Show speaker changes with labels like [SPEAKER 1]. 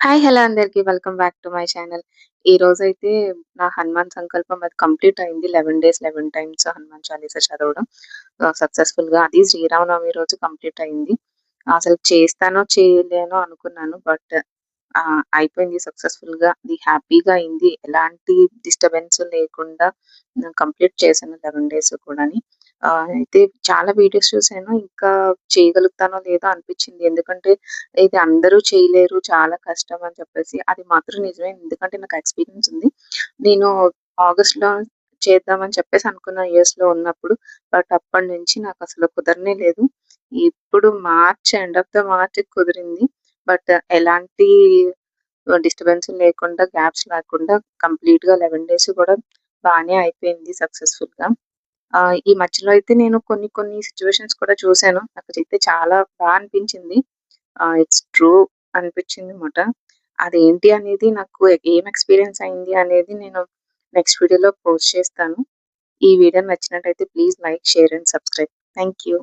[SPEAKER 1] Hi! Hello అందరికి. Welcome back to my channel. ఈరోజైతే నా హనుమాన్ సంకల్పం అది కంప్లీట్ అయింది. 11 డేస్ 11 టైమ్స్ హనుమాన్ చాలీసా చదవడం సక్సెస్‌ఫుల్‌గా. అది శ్రీరామనవమి రోజు కంప్లీట్ అయింది. అసలు చేస్తానో చేయలేనో అనుకున్నాను. బట్ అయిపోయింది సక్సెస్‌ఫుల్‌గా. అది హ్యాపీగా అయింది. ఎలాంటి డిస్టర్బెన్స్ లేకుండా కంప్లీట్ చేశాను 11 డేస్ కూడాని. అయితే చాలా వీడియోస్ చూసాను. ఇంకా చేయగలుగుతానో లేదో అనిపిచ్చింది. ఎందుకంటే ఇది అందరూ చేయలేరు. చాలా కష్టం అని చెప్పేసి. అది మాత్రం నిజమే. ఎందుకంటే నాకు ఎక్స్‌పీరియన్స్ ఉంది. నేను ఆగస్ట్‌లో చేద్దామని చెప్పేసి అనుకున్న యూఎస్‌లో ఉన్నప్పుడు. బట్ అప్పటినుంచి నాకసలు కుదరనే లేదు. ఇప్పుడు ఎండ్ ఆఫ్ ద మార్చ్ కుదిరింది. బట్ ఎలాంటి డిస్టర్బెన్స్ లేకుండా, గ్యాప్స్ లేకుండా కంప్లీట్‌గా 11 డేస్ కూడా బానే అయిపోయింది సక్సెస్‌ఫుల్‌గా. ఈ మధ్యలో అయితే నేను కొన్ని కొన్ని సిట్యుయేషన్స్ కూడా చూసాను. నాకైతే చాలా అనిపించింది. ఇట్స్ ట్రూ అనిపించిందన్నమాట. అదేంటి అనేది నాకు ఏం ఎక్స్‌పీరియన్స్ అయింది అనేది నేను నెక్స్ట్ వీడియోలో పోస్ట్ చేస్తాను. ఈ వీడియో నచ్చినట్టయితే please like, share and subscribe. Thank you.